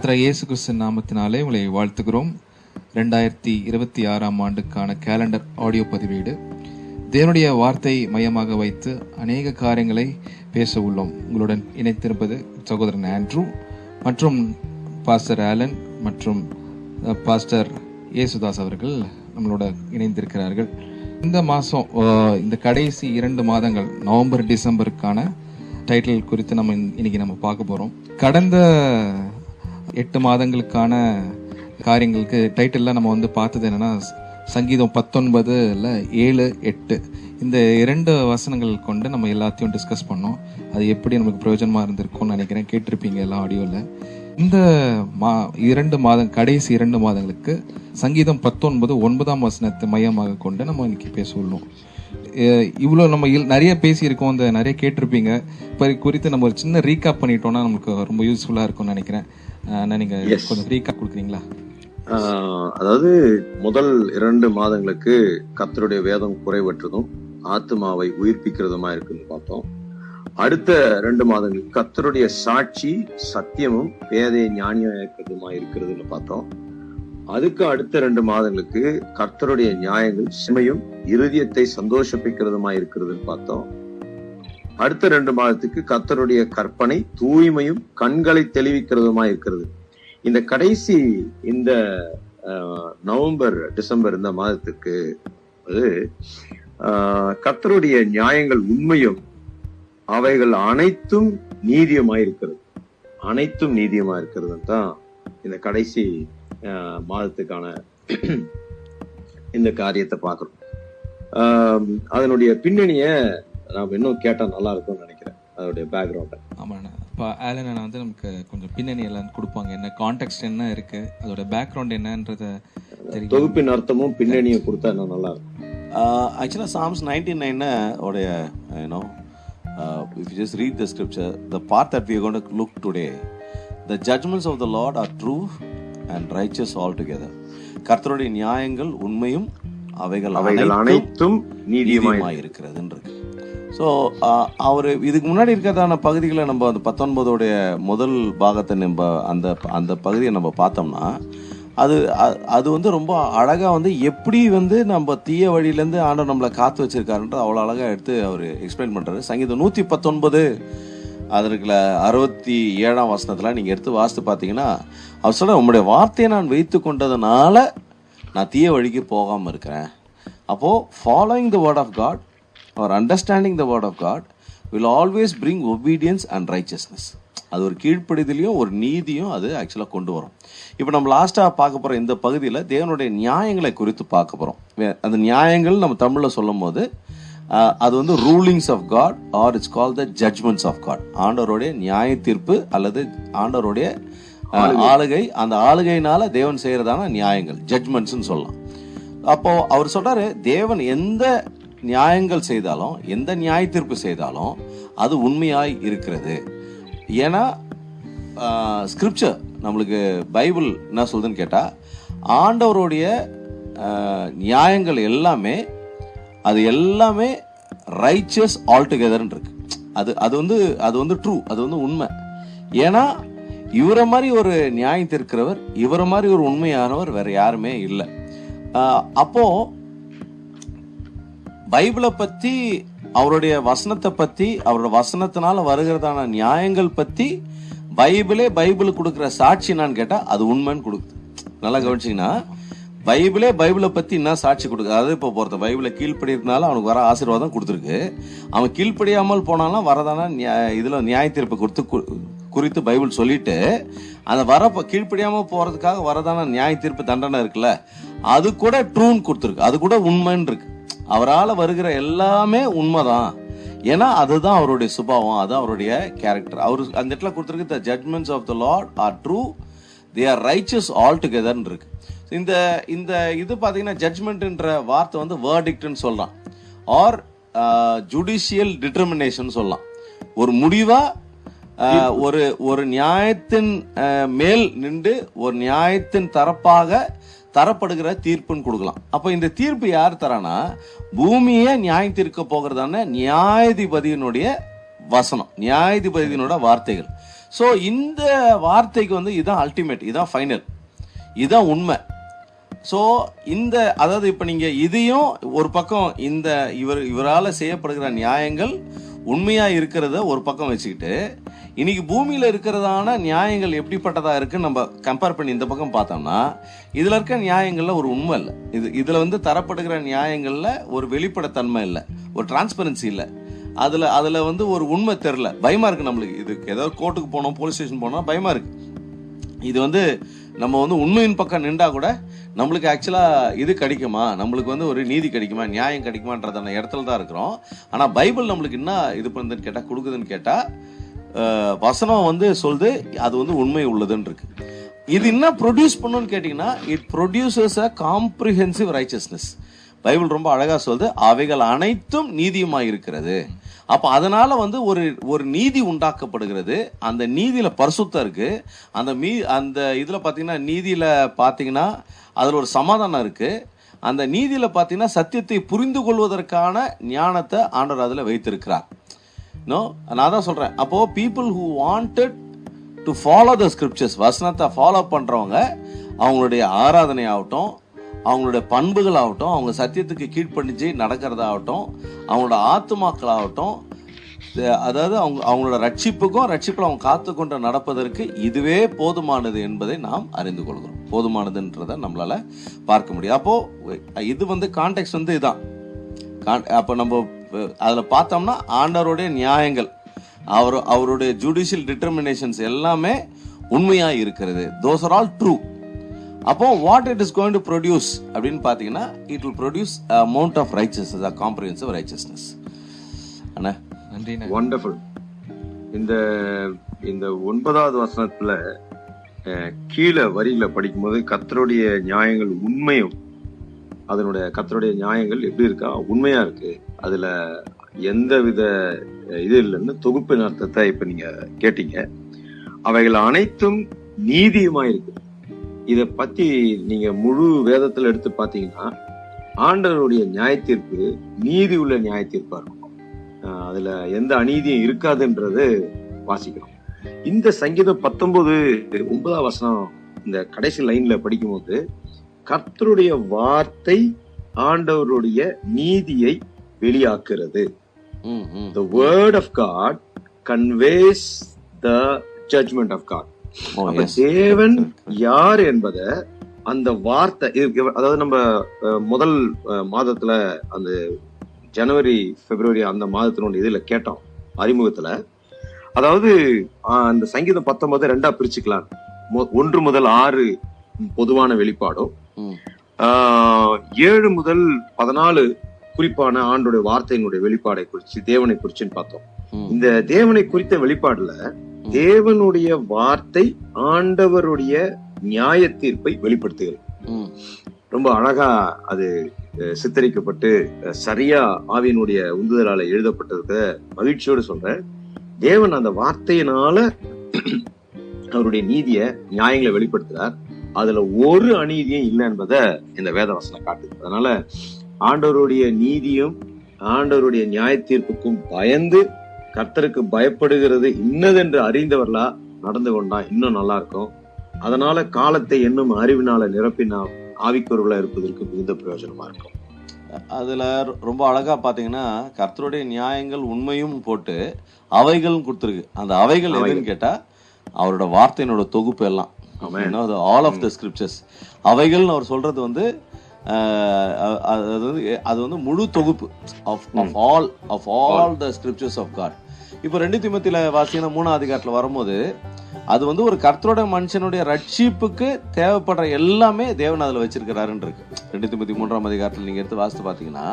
கர்த்தராகிய இயேசு கிறிஸ்து நாமத்தினாலே உங்களை வாழ்த்துகிறோம். 2026 ஆண்டுக்கான கேலண்டர் ஆடியோ பதிவேடு. தேவனுடைய வார்த்தை மையமாக வைத்து அநேக காரியங்களை பேச உள்ளோம். உங்களுடன் இணைத்திருப்பது சகோதரன் ஆண்ட்ரூ மற்றும் பாஸ்டர் ஆலன் மற்றும் பாஸ்டர் ஏசுதாஸ் அவர்கள் நம்மளோட இணைந்திருக்கிறார்கள். இந்த மாதம், இந்த கடைசி 2 மாதங்கள், நவம்பர் டிசம்பருக்கான டைட்டில் குறித்து இன்னைக்கு நம்ம பார்க்க போகிறோம். கடந்த 8 மாதங்களுக்கான காரியங்களுக்கு டைட்டிலில் நம்ம பார்த்தது என்னன்னா, சங்கீதம் 19ல் 7, 8 இந்த 2 வசனங்கள் கொண்டு நம்ம எல்லாத்தையும் டிஸ்கஸ் பண்ணோம். அது எப்படி நமக்கு பிரயோஜனமாக இருந்திருக்கும்னு நினைக்கிறேன். கேட்டிருப்பீங்க எல்லாம் ஆடியோவில். இந்த 2 மாதம், கடைசி 2 மாதங்களுக்கு சங்கீதம் 19 9ஆம் வசனத்தை மையமாக கொண்டு நம்ம இன்னைக்கு பேசுவோம். இவ்வளோ நம்ம நிறைய பேசியிருக்கோம், நிறைய கேட்டிருப்பீங்க. இப்போ குறித்து நம்ம ஒரு சின்ன ரீகாப் பண்ணிட்டோம்னா நமக்கு ரொம்ப யூஸ்ஃபுல்லாக இருக்கும்னு நினைக்கிறேன். நீங்கள் கொஞ்சம் ரீகாப் கொடுக்குறீங்களா? அதாவது முதல் 2 மாதங்களுக்கு கர்த்தருடைய வேதம் குறைவற்றதும் ஆத்மாவை உயிர்ப்பிக்கிறதுமா இருக்குன்னு பார்த்தோம். அடுத்த 2 மாதங்களுக்கு கர்த்தருடைய சாட்சி சத்தியமும் பேதை ஞானியாக்கிறதுமா இருக்கிறதுன்னு பார்த்தோம். அதுக்கு அடுத்த 2 மாதங்களுக்கு கர்த்தருடைய நியாயங்கள் செம்மையும் இருதயத்தை சந்தோஷப்பிக்கிறதுமா இருக்கிறதுன்னு பார்த்தோம். அடுத்த 2 மாதத்துக்கு கர்த்தருடைய கற்பனை தூய்மையும் கண்களை தெளிவிக்கிறதுமா இருக்கிறது. இந்த கடைசி இந்த நவம்பர் டிசம்பர் இந்த மாதத்துக்கு கர்த்தருடைய நியாயங்கள் உண்மையும் அவைகள் அனைத்தும் நீதியமாயிருக்கிறது, அனைத்தும் நீதியமாயிருக்கிறது தான் இந்த கடைசி மாதத்துக்கான இந்த காரியத்தை பார்க்கணும். அதனுடைய பின்னணிய நாம் இன்னும் கேட்டா நல்லா இருக்கும்னு நினைக்கிறேன், அதோடைய பேக்ரவுண்ட். ஆமாண்ணா, இப்போ ஆலன் நமக்கு கொஞ்சம் பின்னணி எல்லாம் கொடுப்பாங்க. என்ன கான்டெக்ட் என்ன இருக்கு, அதோட பேக்ரவுண்ட் என்னன்றத தொகுப்பின் அர்த்தமும் பின்னணியும் கொடுத்தா இன்னும் நல்லா இருக்கும். Actually, Psalms 99 உடைய, if you just read the scripture, the part that we are going to look today, the judgments of the Lord are true and righteous altogether. கர்த்தருடைய நியாயங்கள் உண்மையும் அவைகள் அனைத்தும் நீதியுமாய் இருக்கிறதுன்னு இருக்கு. ஸோ அவர் இதுக்கு முன்னாடி இருக்கிறதான பகுதிகளை நம்ம அந்த 19உடைய முதல் பாகத்தை நம்ம அந்த பகுதியை நம்ம பார்த்தோம்னா, அது ரொம்ப அழகாக எப்படி நம்ம தீய வழியிலேருந்து ஆண்டவர் நம்மளை காத்து வச்சிருக்காருன்ற அவ்வளோ அழகாக எடுத்து அவர் எக்ஸ்பிளைன் பண்ணுறாரு. சங்கீதம் 119 அதற்குள்ள 67ஆம் வசனத்தில் நீங்கள் எடுத்து வாசித்து பார்த்தீங்கன்னா, அவர் சொல்ல, உங்களுடைய வார்த்தையை நான் வைத்து கொண்டதுனால நான் தீய வழிக்கு போகாமல் இருக்கிறேன். அப்போது following the word of God or understanding the word of God will always bring obedience and richness. அது ஒரு கீழ்ப்படிதலையும் ஒரு நீதியும் அது ஆக்சுவலாக கொண்டு வரும். இப்போ நம்ம லாஸ்ட்டாக பார்க்க போகிற இந்த பகுதியில் தேவனுடைய நியாயங்களை குறித்து பார்க்க போகிறோம். அந்த நியாயங்கள் நம்ம தமிழில் சொல்லும் போது அது rulings of God or it's call the judgements of God. ஆண்டவருடைய நியாய தீர்ப்பு அல்லது ஆண்டவருடைய ஆளுகை, அந்த ஆளுகையினால தேவன் செய்யறதான நியாயங்கள், ஜட்ஜ்மெண்ட்ஸ்ன்னு சொல்லலாம். அப்போ அவர் சொல்றாரு, தேவன் எந்த நியாயங்கள் செய்தாலும் எந்த நியாய தீர்ப்பு செய்தாலும் அது உண்மையாய் இருக்கிறது. ஏன்னா ஸ்கிரிப்சர் நம்மளுக்கு பைபிள் என்ன சொல்லுதுன்னு கேட்டா, ஆண்டவருடைய நியாயங்கள் எல்லாமே ரைச்சஸ் ஆல்டுகெதர்ன்னு இருக்கு. அது ட்ரூ, அது உண்மை. ஏன்னா இவரை மாதிரி ஒரு நியாயம் தீர்க்கிறவர், இவரை மாதிரி ஒரு உண்மையானவர் வேற யாருமே இல்லை. அப்போ பைபிளை பத்தி, அவருடைய வசனத்தை பத்தி, அவரோட வசனத்தினால வருகிறதான நியாயங்கள் பத்தி பைபிளுக்கு கொடுக்குற சாட்சி என்னான்னு கேட்டா அது உண்மைன்னு கொடுக்குது. நல்லா கவனிச்சிங்கன்னா, பைபிளை பத்தி என்ன சாட்சி கொடுக்குது. அதாவது இப்போ பொறுத்த பைபிளை கீழ்ப்படினால அவனுக்கு வர ஆசீர்வாதம் கொடுத்துருக்கு. அவன் கீழ்ப்படியாமல் போனாலும் வரதான இதுல நியாய தீர்ப்பு குறித்து பைபிள் சொல்லிட்டு, அந்த கீழ்ப்படியாம போறதுக்காக வரதான நியாய தீர்ப்பு தண்டனை இருக்குல்ல, அது கூட ட்ரூன்னு கொடுத்துருக்கு, அது கூட உண்மைன்னு இருக்கு. அவரால் வருகிற எல்லாமே உண்மைதான். ஏன்னா அதுதான் அவருடைய சுபாவம், அது அவருடைய கேரக்டர். அவர் அந்த இடத்துல கொடுத்துருக்கு, the judgements of the lord are true, they are riches all டுகெதர்ன்னு இருக்கு. இந்த இது பார்த்தீங்கன்னா, ஜட்மெண்ட்ன்ற வார்த்தை வேர்டிக்ட்னு சொல்லலாம், ஆர் ஜுடிஷியல் டிட்டர்மினேஷன் சொல்லலாம். ஒரு முடிவா ஒரு நியாயத்தின் மேல் நின்று ஒரு நியாயத்தின் தரப்பாக தரப்படுகிற தீர்ப்புன்னு கொடுக்கலாம். அப்போ இந்த தீர்ப்பு யார் தரானா, பூமியை நியாயம் தீர்க்க போகிறதான நியாயாதிபதியினுடைய வசனம், நியாயாதிபதியினோட வார்த்தைகள். ஸோ இந்த வார்த்தைக்கு வந்து இதுதான் அல்டிமேட், இதுதான் ஃபைனல், இதுதான் உண்மை. ஸோ இந்த அதாவது இப்போ நீங்கள் இதையும் ஒரு பக்கம் இந்த இவரால் செய்யப்படுகிற நியாயங்கள் உண்மையாக இருக்கிறத ஒரு பக்கம் வச்சுக்கிட்டு, இன்னைக்கு பூமியில் இருக்கிறதான நியாயங்கள் எப்படிப்பட்டதாக இருக்குன்னு நம்ம கம்பேர் பண்ணி இந்த பக்கம் பார்த்தோம்னா, இதில் இருக்க நியாயங்களில் ஒரு உண்மை இல்லை. இதில் வந்து தரப்படுகிற நியாயங்களில் ஒரு வெளிப்படைத்தன்மை இல்லை, ஒரு டிரான்ஸ்பரன்சி இல்லை. அதில் வந்து ஒரு உண்மை தெரில, பயமாக இருக்குது நம்மளுக்கு. இதுக்கு ஏதாவது கோர்ட்டுக்கு போனோம், போலீஸ் ஸ்டேஷன் போனோம், பயமாக இருக்குது. இது வந்து நம்ம வந்து உண்மையின் பக்கம் நின்றா கூட நம்மளுக்கு ஆக்சுவலாக இது கிடைக்குமா, நம்மளுக்கு வந்து ஒரு நீதி கிடைக்குமா, நியாயம் கிடைக்குமான்றதான இடத்துல தான் இருக்கிறோம். ஆனால் பைபிள் நம்மளுக்கு என்ன இது பண்ணுதுன்னு கேட்டால், கொடுக்குதுன்னு கேட்டால், வசனம் வந்து சொல்லுது அது வந்து உண்மை உள்ளதுன்னு இருக்கு. இது என்ன ப்ரொடியூஸ் பண்ணுன்னு கேட்டிங்கன்னா, it produces a comprehensive righteousness. Bible ரொம்ப அழகாக சொல்லுது, அவைகள் அனைத்தும் நீதியுமாய் இருக்கிறது. அப்போ அதனால வந்து ஒரு நீதி உண்டாக்கப்படுகிறது. அந்த நீதியில பரிசுத்தம் இருக்கு. அந்த இதுல பார்த்தீங்கன்னா, நீதியில பார்த்தீங்கன்னா அதில் ஒரு சமாதானம் இருக்கு. அந்த நீதியில பார்த்தீங்கன்னா சத்தியத்தை புரிந்து கொள்வதற்கான ஞானத்தை ஆண்டவர் அதில் வைத்திருக்கிறார். நான் தான் சொல்றேன். அப்போ people who wanted to follow the scriptures, வசனத்தை ஃபாலோ பண்றவங்க, அவங்களுடைய ஆராதனை ஆகட்டும், அவங்களுடைய பண்புகள் ஆகட்டும், அவங்க சத்தியத்துக்கு கீழ்ப்படிஞ்சு நடக்கிறதாகட்டும், அவங்களோட ஆத்துமாக்களாகட்டும், அதாவது அவங்களோட ரட்சிப்பில் அவங்க காத்துக்கொண்டு நடப்பதற்கு இதுவே போதுமானது என்பதை நாம் அறிந்து கொள்கிறோம். போதுமானதுன்றதை நம்மளால பார்க்க முடியும். அப்போ இது வந்து கான்டெக்ட் வந்து இதுதான். அப்போ நம்ம அதில் பார்த்தோம்னா ஆண்டவருடைய நியாயங்கள், அவருடைய ஜுடிஷியல் டிட்டர்மினேஷன்ஸ் எல்லாமே உண்மையாக இருக்கிறது. Those are all true. அப்போ what it is going to produce அப்படின்னு பார்த்தீங்கன்னா, it will produce amount of richness, a comprehensive richness. அண்ணா நன்றி. வண்டர்ஃபுல். இந்த 9வது வசனத்துல கீழே வரியில படிக்கும்போது, கர்த்தருடைய நியாயங்கள் உண்மையும், அதனுடைய கர்த்தருடைய நியாயங்கள் எப்படி இருக்கா, உண்மையா இருக்கு, அதுல எந்த வித இது இல்லைன்னு தொகுப்பின் அர்த்தத்தை இப்ப நீங்க கேட்டீங்க. அவைகள் அனைத்தும் நீதியுமா இருக்கு. இத பத்தி நீங்க முழு வேதத்துல எடுத்து பாத்தீங்கன்னா, ஆண்டவருடைய நியாயத்தீர்ப்பு நீதி உள்ள நியாயத்தீர்ப்பா இருக்கும். அதுல எந்த அநீதியும் இருக்காதுன்றது வாசிக்கிறோம். இந்த சங்கீதம் 19:9 வசனம் இந்த கடைசி லைன்ல படிக்கும்போது, கர்த்தருடைய வார்த்தை ஆண்டவருடைய நீதியை வெளியாக்குறது. The word of God conveys the judgment of God. தேவன் யார் என்பத அந்த வார்த்தை, அதாவது நம்ம முதல் மாதத்துல அந்த ஜனவரி பிப்ரவரி அந்த மாதத்தினுடைய இதுல கேட்டோம் அறிமுகத்துல. அதாவது அந்த சங்கீதம் 19 2ஆ பிரிச்சுக்கலாம். 1 முதல் 6 பொதுவான வெளிப்பாடும், 7 முதல் 14 குறிப்பான ஆண்டோடைய வார்த்தையினுடைய வெளிப்பாடை குறிச்சு, தேவனை குறிச்சுன்னு பார்த்தோம். இந்த தேவனை குறித்த வெளிப்பாடுல தேவனுடைய வார்த்தை ஆண்டவருடைய நியாய தீர்ப்பை வெளிப்படுத்துகிறது. ரொம்ப அழகா அது சித்தரிக்கப்பட்டு சரியா ஆவியினுடைய உந்துதலால எழுதப்பட்டதுக்கு மகிழ்ச்சியோடு சொல்றேன். தேவன் அந்த வார்த்தையினால அவருடைய நீதிய நியாயங்களை வெளிப்படுத்துறார். அதுல ஒரு அநீதியும் இல்லை என்பதை இந்த வேதவசனம் காட்டுது. அதனால ஆண்டவருடைய நீதியும் ஆண்டவருடைய நியாய தீர்ப்புக்கும் பயந்து கர்த்தருக்கு பயப்படுகிறது இன்னதென்று அறிந்தவர்களா நடந்து கொண்டா இன்னும் நல்லா இருக்கும். அதனால காலத்தை இன்னும் அறிவினால நிரப்பினால் ஆவிக்குறவுகளா இருப்பதற்கு மிகுந்த பிரயோஜனமா இருக்கும். அதுல ரொம்ப அழகா பாத்தீங்கன்னா, கர்த்தருடைய நியாயங்கள் உண்மையும் போட்டு அவைகளும் கொடுத்துருக்கு. அந்த அவைகள் எதுன்னு கேட்டா, அவரோட வார்த்தையினோட தொகுப்பு எல்லாம், ஆல் ஆஃப் த ஸ்கிரிப்சர்ஸ். அவைகள்னு அவர் சொல்றது வந்து அது வந்து முழு தொகுப்பு of all the scriptures of God. இப்போ 2 தீமோத்தேயுல வாசினா 3ஆம் அதிகாரத்துல வரும்போது, அது வந்து ஒரு கர்த்தரோட மனுஷனுடைய ரட்சிப்புக்கு தேவைப்படுற எல்லாமே தேவன் அதுல வச்சிருக்கிறாருன்னு இருக்கு. 2 தீமோத்தேயு 3ஆம் அதிகாரத்துல நீங்க எடுத்து வாசித்து பாத்தீங்கன்னா,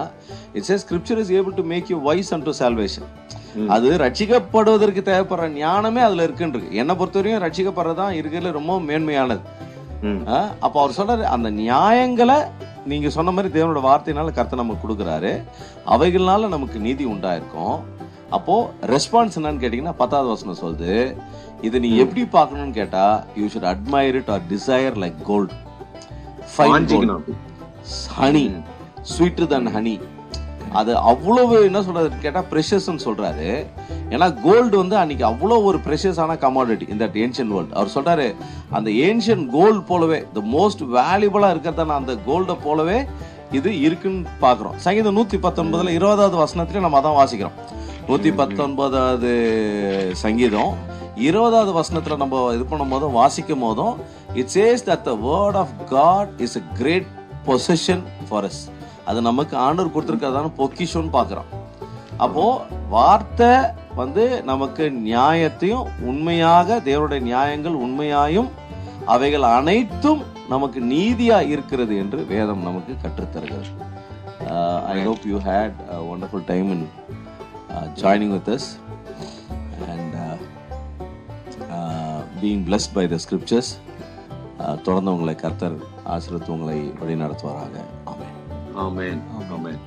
it says scripture is able to make you wise unto salvation. அது ரட்சிக்கப்படுவதற்கு தேவைப்படுற ஞானமே அதுல இருக்குன்னு இருக்கு. என்னை பொறுத்தவரையும் ரட்சிக்கப்படுறதுதான் இருக்கிறதுல ரொம்ப மேன்மையானது. அப்ப அவர் சொல்றாரு, அந்த நியாயங்களை நீங்க சொன்ன மாதிரி தேவனோட வார்த்தையினால கர்த்தர் நமக்கு கொடுக்குறாரு. அவைகள்னால நமக்கு நீதி உண்டாயிருக்கும். அப்போ ரெஸ்பான்ஸ் என்னன்னு கேட்டீங்கன்னா, 10வது வசனம் சொல்லுது, இதை நீ எப்படி பார்க்கணும்னு கேட்டா, you should admire it or desire like gold, fine gold, honey, sweeter than honey. அது அவ்வளவு என்ன சொல்றது கேட்டா ப்ரெஷஸ்ன்னு சொல்றாரு. ஏன்னா கோல்டு வந்து அன்னைக்கு அவ்வளோ ஒரு ப்ரெஷஸான கமாடிட்டி இந்த ஏன்ஷியன் வேர்ல்டு. அவர் சொல்றாரு அந்த ஏன்ஷியன் கோல்டு போலவே த மோஸ்ட் வேல்யூபிளா இருக்கிறதான அந்த கோல்டை போலவே இது இருக்குன்னு பாக்குறோம். சங்கீதம் 119 20வது வசனத்திலே நம்ம அதான் வாசிக்கிறோம். 119வது சங்கீதம் 20வது வசனத்துல நம்ம இது பண்ணும் போதும் வாசிக்கும் போதும் it says that the word of God is a great possession for us. அது நமக்கு ஆண்டவர் கொடுத்திருக்கிறதான பொக்கிஷம்னு பாக்குறோம். அப்போ வார்த்தை வந்து நமக்கு நியாயத்தையும் உண்மையாக தேவனுடைய நியாயங்கள் உண்மையாயும் அவைகள் அனைத்தும் நமக்கு நீதியா இருக்கிறது என்று வேதம் நமக்கு கற்றுத்தருகிறது. I hope you had a wonderful time in joining with us and being blessed by the scriptures. தொடர்ந்து உங்களை கர்த்தர் ஆசீர்வதித்து உங்களை வழி நடத்துவாராக. ஆமென். ஆமென். ஆமென்.